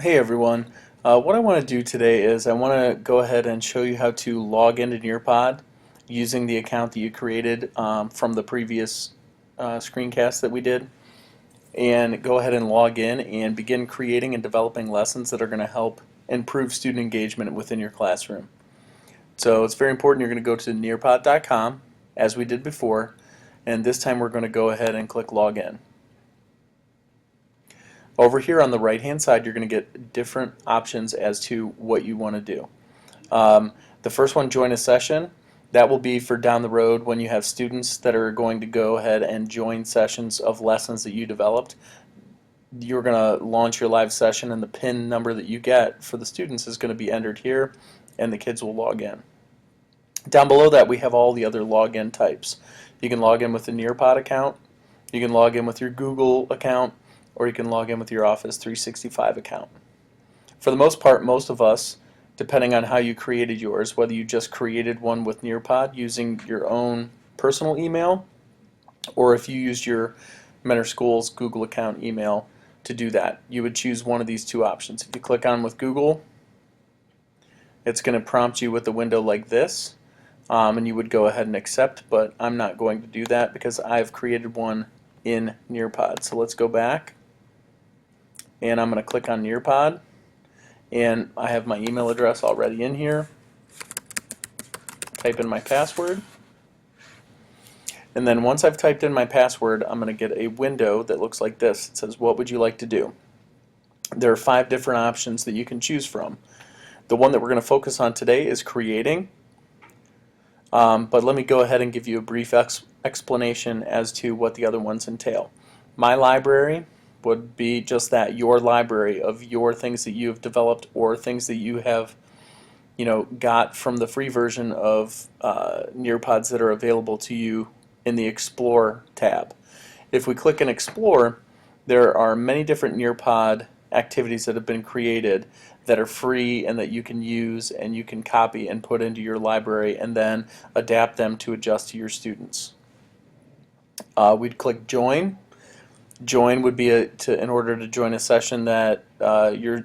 Hey everyone. What I want to do today is I want to go ahead and show you how to log into Nearpod using the account that you created from the previous screencast that we did, and go ahead and log in and begin creating and developing lessons that are going to help improve student engagement within your classroom. So it's very important you're going to go to nearpod.com as we did before, and this time we're going to go ahead and click login. Over here on the right hand side, you're going to get different options as to what you want to do. The first one, join a session, that will be for down the road when you have students that are going to go ahead and join sessions of lessons that you developed. You're going to launch your live session, and the PIN number that you get for the students is going to be entered here, and the kids will log in. Down below that, we have all the other login types. You can log in with a Nearpod account, you can log in with your Google account, or you can log in with your Office 365 account. For the most part, most of us, depending on how you created yours, whether you just created one with Nearpod using your own personal email, or if you used your Mentor School's Google account email to do that, you would choose one of these two options. If you click on with Google, it's going to prompt you with a window like this, and you would go ahead and accept, but I'm not going to do that because I've created one in Nearpod. So let's go back, and I'm going to click on Nearpod, and I have my email address already in here. Type in my password, and then once I've typed in my password, I'm going to get a window that looks like this. It says, what would you like to do? There are 5 different options that you can choose from. The one that we're going to focus on today is creating, but let me go ahead and give you a brief explanation as to what the other ones entail. My library would be just that, your library of your things that you have developed or things that you have got from the free version of Nearpods that are available to you in the Explore tab. If we click in Explore, there are many different Nearpod activities that have been created that are free and that you can use and you can copy and put into your library and then adapt them to adjust to your students. We'd click Join. Join would be in order to join a session that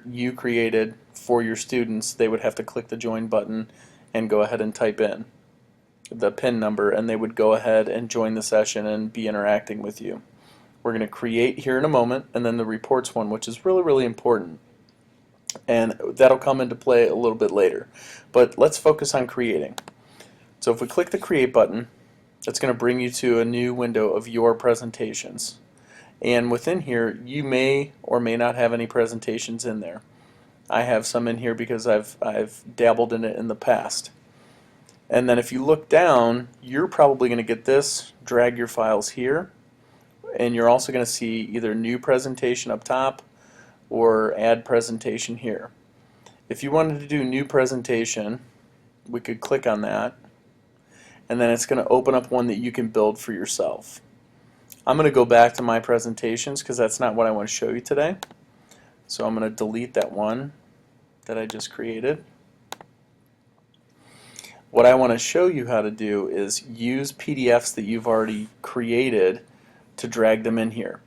you created for your students, they would have to click the join button and go ahead and type in the PIN number, and they would go ahead and join the session and be interacting with you. We're going to create here in a moment, and then the reports one, which is really, really important, and that'll come into play a little bit later. But let's focus on creating. So if we click the create button, it's going to bring you to a new window of your presentations. And within here, you may or may not have any presentations in there. I have some in here because I've dabbled in it in the past. And then if you look down, you're probably going to get this, drag your files here, and you're also going to see either new presentation up top or add presentation here. If you wanted to do new presentation, we could click on that, and then it's going to open up one that you can build for yourself. I'm going to go back to my presentations because that's not what I want to show you today. So I'm going to delete that one that I just created. What I want to show you how to do is use PDFs that you've already created to drag them in here.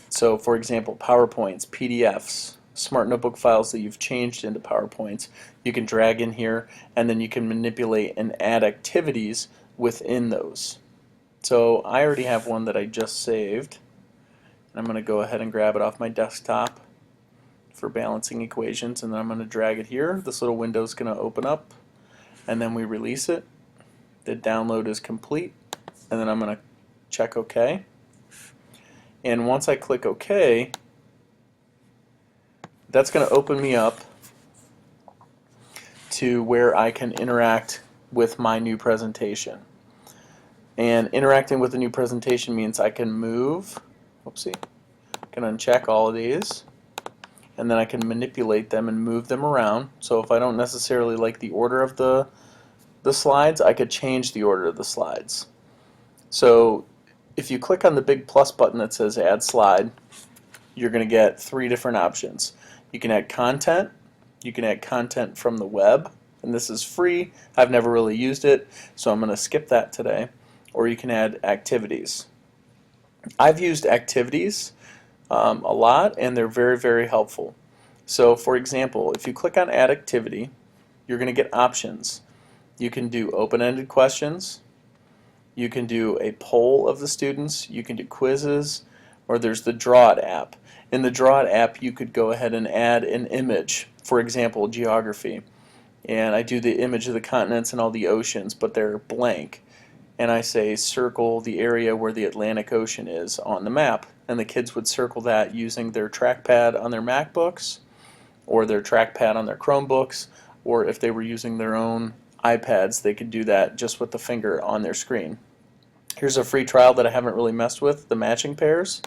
So for example, PowerPoints, PDFs, Smart Notebook files that you've changed into PowerPoints, you can drag in here, and then you can manipulate and add activities within those. So I already have one that I just saved, and I'm going to go ahead and grab it off my desktop for balancing equations, and then I'm going to drag it here. This little window is going to open up, and then we release it. The download is complete, and then I'm going to check OK. And once I click OK, that's going to open me up to where I can interact with my new presentation. And interacting with the new presentation means I can move, whoopsie, I can uncheck all of these, and then I can manipulate them and move them around. So if I don't necessarily like the order of the slides, I could change the order of the slides. So if you click on the big plus button that says add slide, you're going to get 3 different options. You can add content, you can add content from the web, and this is free. I've never really used it, so I'm going to skip that today. Or you can add activities. I've used activities a lot, and they're very, very helpful. So for example, if you click on Add Activity, you're going to get options. You can do open-ended questions, you can do a poll of the students, you can do quizzes, or there's the Draw It app. In the Draw It app, you could go ahead and add an image, for example, geography. And I do the image of the continents and all the oceans, but they're blank. And I say circle the area where the Atlantic Ocean is on the map. And the kids would circle that using their trackpad on their MacBooks, or their trackpad on their Chromebooks, or if they were using their own iPads, they could do that just with the finger on their screen. Here's a free trial that I haven't really messed with, the matching pairs.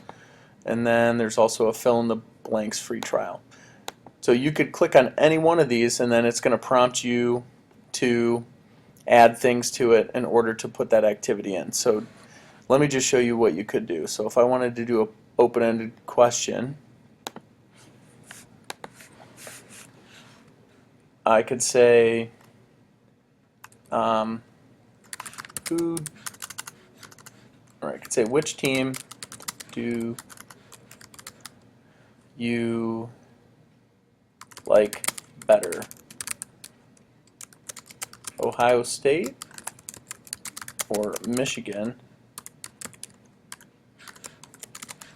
And then there's also a fill in the blanks free trial. So you could click on any one of these and then it's going to prompt you to add things to it in order to put that activity in. So let me just show you what you could do. So if I wanted to do an open-ended question, I could say who, or I could say which team do you like better, Ohio State or Michigan,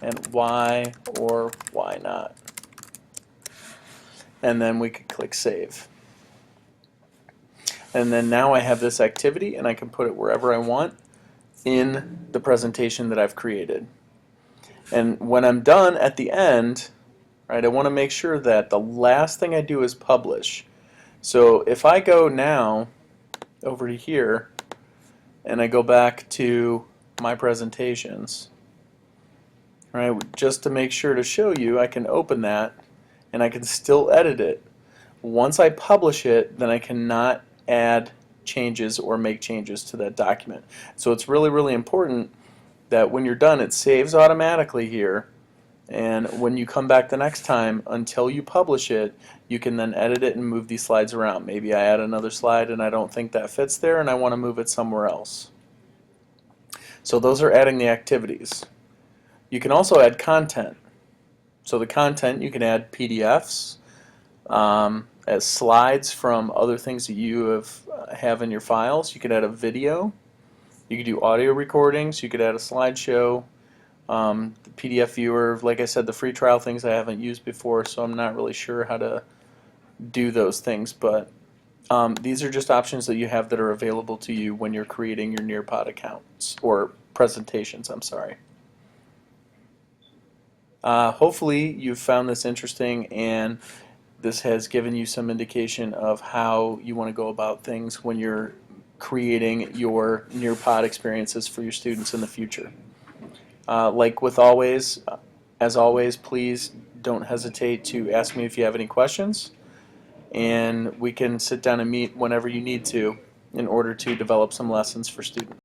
and why or why not? And then we could click Save. And then now I have this activity and I can put it wherever I want in the presentation that I've created. And when I'm done at the end, right, I want to make sure that the last thing I do is publish. So if I go now over to here and I go back to my presentations, right, just to make sure to show you, I can open that and I can still edit it. Once I publish it, then I cannot add changes or make changes to that document. So it's really, really important that when you're done, it saves automatically here, and when you come back the next time, until you publish it, you can then edit it and move these slides around. Maybe I add another slide and I don't think that fits there and I want to move it somewhere else. So those are adding the activities. You can also add content. So the content, you can add PDFs, as slides from other things that you have in your files. You could add a video. You could do audio recordings. You could add a slideshow. The PDF viewer, like I said, the free trial things I haven't used before, so I'm not really sure how to do those things. But these are just options that you have that are available to you when you're creating your Nearpod accounts or presentations. I'm sorry. Hopefully you've found this interesting and this has given you some indication of how you want to go about things when you're creating your Nearpod experiences for your students in the future. Like with always, as always, please don't hesitate to ask me if you have any questions, and we can sit down and meet whenever you need to in order to develop some lessons for students.